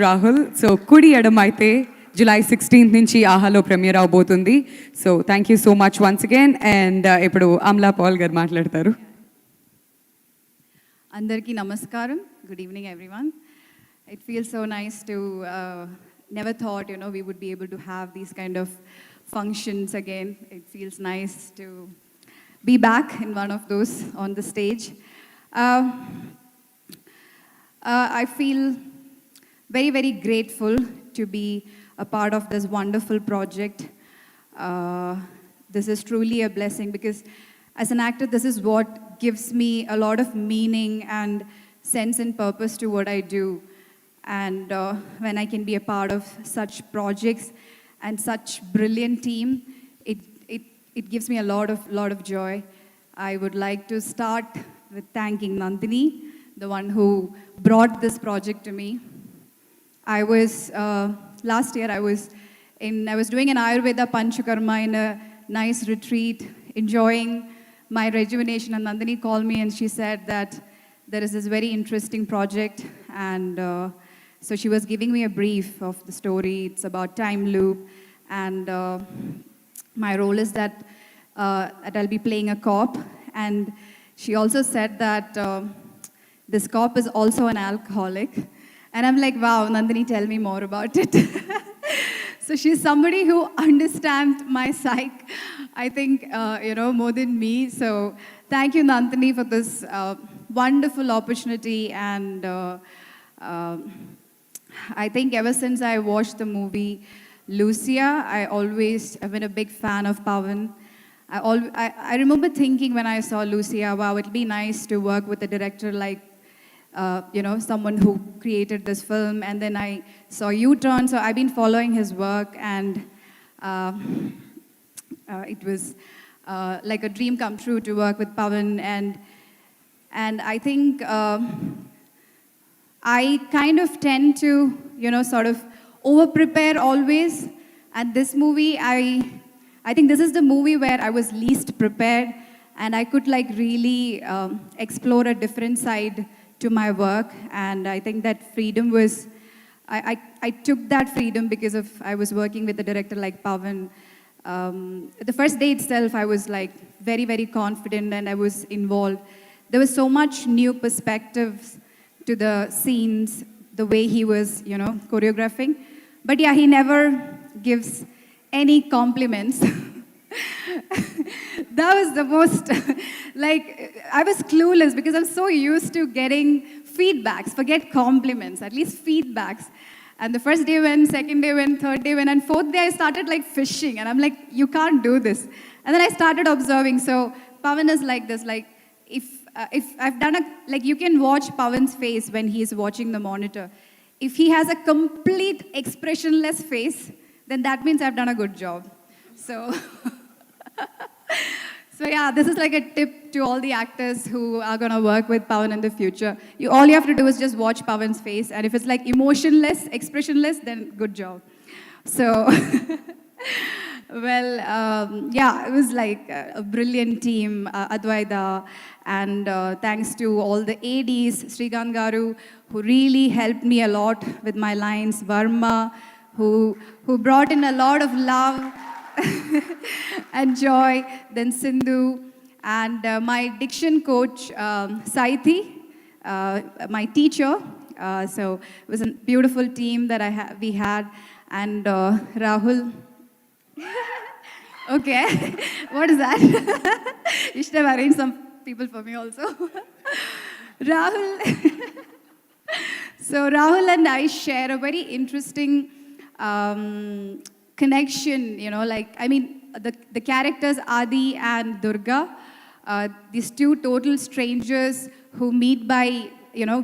Rahul so కుడి ఎడమైతే July 16th నుంచి ఆహాలో ప్రీమియర్ అవబోతుంది. So thank you so much once again. And ఇప్పుడు అమలా పాల్ గారు మాట్లాడతారు. అందరికీ నమస్కారం. Good evening everyone. It feels so nice to never thought we would be able to have these kind of functions again. It feels nice to be back in one of those on the stage. I feel very, very grateful to be a part of this wonderful project. This is truly a blessing because as an actor, this is what gives me a lot of meaning and sense and purpose to what I do. And when I can be a part of such projects and such brilliant team, it gives me a lot of joy. I would like to start with thanking Nandini, the one who brought this project to me. I was last year I was doing an Ayurveda Panchakarma in a nice retreat, enjoying my rejuvenation, and Nandini called me and she said that there is this very interesting project, and so she was giving me a brief of the story. It's about time loop, and my role is that I'll be playing a cop, and she also said that this cop is also an alcoholic. And I'm like, wow, Nandini, tell me more about it. So she's somebody who understands my psyche, I think, more than me. So thank you, Nandini, for this wonderful opportunity. And I think ever since I watched the movie Lucia, I've been a big fan of Pavan. I remember thinking when I saw Lucia, wow, it'd be nice to work with a director like someone who created this film. And then I saw U-Turn, so I've been following his work, and it was like a dream come true to work with Pavan. And I think I kind of tend to, sort of over-prepare always. And this movie, I think this is the movie where I was least prepared, and I could like really explore a different side to my work. And I think that freedom was, I took that freedom because of I was working with a director like Pavan. The first day itself, I was like very, very confident, and I was involved. There was so much new perspectives to the scenes, the way he was, choreographing. But yeah, he never gives any compliments. That was the most, like, I was clueless because I'm so used to getting feedbacks, forget compliments, at least feedbacks. And the first day went, second day went, third day went, and fourth day I started like fishing. And I'm like, you can't do this. And then I started observing. So Pavan is like this, like, if I've done like, you can watch Pavan's face when he's watching the monitor. If he has a complete expressionless face, then that means I've done a good job. So yeah, this is like a tip to all the actors who are going to work with Pavan in the future. All you have to do is just watch Pavan's face, and if it's like emotionless, expressionless, then good job. So, well, yeah, it was like a brilliant team, Advaita, and thanks to all the ADs, Srikanth Garu, who really helped me a lot with my lines, Varma, who brought in a lot of love and joy, then Sindhu, and my diction coach, Saithi, my teacher. So it was a beautiful team that we had, and Rahul. Okay, what is that? You should have arranged some people for me also. Rahul. So Rahul and I share a very interesting connection, like, I mean, the characters Adi and Durga, these two total strangers who meet by,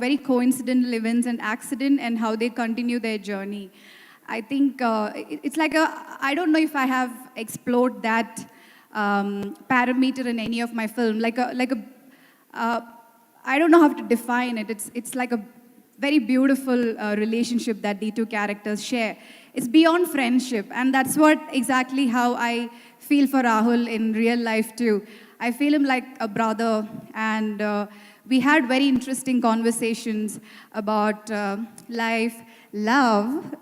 very coincidental events and accident, and how they continue their journey. I think it's like I don't know if I have explored that parameter in any of my film, I don't know how to define it. It's like a very beautiful relationship that the two characters share. It's beyond friendship, and that's what exactly how I feel for Rahul in real life too. I feel him like a brother, and we had very interesting conversations about life, love,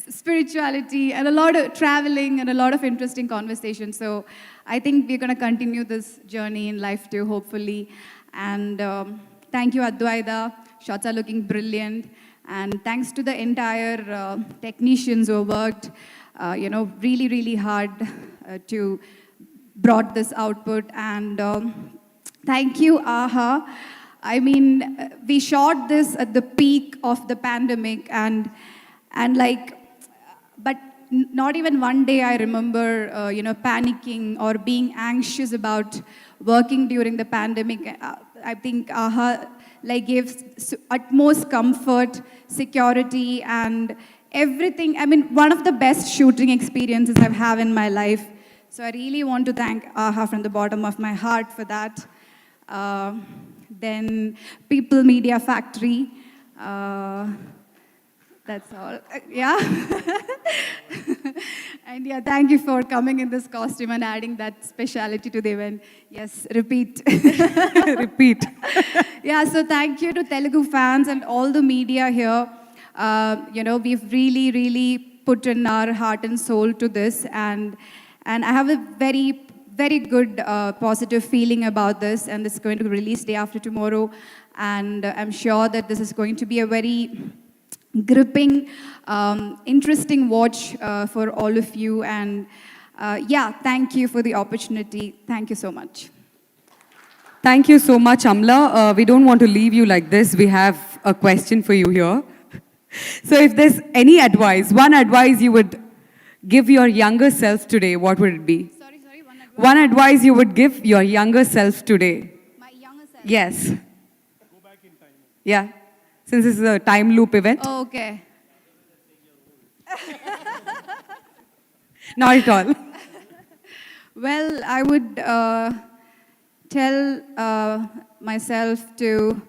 spirituality, and a lot of traveling and a lot of interesting conversations. So I think we're going to continue this journey in life too, hopefully. And thank you, Advaita. Shots are looking brilliant. And thanks to the entire technicians who worked, really, really hard to brought this output. And thank you, AHA. I mean, we shot this at the peak of the pandemic, and like, but not even one day I remember, panicking or being anxious about working during the pandemic. I think AHA like gave utmost comfort, security, and everything. I mean, one of the best shooting experiences I've had in my life. So I really want to thank AHA from the bottom of my heart for that. Then People Media Factory. That's all. Yeah. And yeah, thank you for coming in this costume and adding that speciality to the event. Yes, repeat. Repeat. Yeah, so thank you to Telugu fans and all the media here. We've really, really put in our heart and soul to this, and I have a very, very good positive feeling about this, and it's going to be released day after tomorrow, and I'm sure that this is going to be a very gripping, interesting watch for all of you, and thank you for the opportunity. Thank you so much. Thank you so much, Amla. We don't want to leave you like this. We have a question for you here. So if there's any advice, one advice you would give your younger self today, what would it be? Sorry, One advice you would give your younger self today. My younger self. Yes. Go back in time. Yeah. Since this is a time loop event. Oh, okay. Not at all. Well, I would tell myself to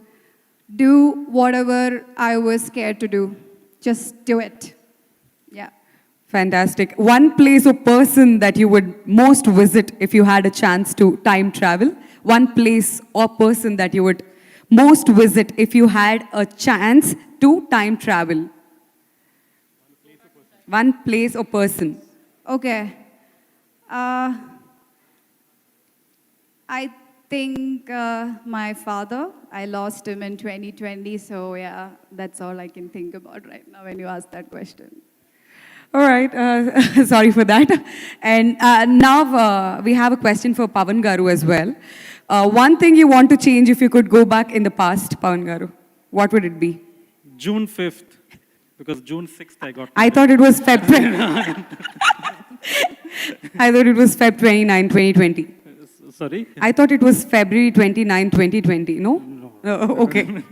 do whatever I was scared to do. Just do it. Yeah. Fantastic. One place or person that you would most visit if you had a chance to time travel. One place or person that you would most visit if you had a chance to time travel. One place or person. Okay. I think my father. I lost him in 2020, so yeah, that's all I can think about right now when you ask that question. All right. Sorry for that. And now we have a question for Pavan Garu as well. One thing you want to change if you could go back in the past, Pavan Garu, what would it be? June 5th, because June 6th I got I thought it was Feb. I thought it was Feb 29, 2020. Sorry? I thought it was February 29, 2020. No? No. Okay.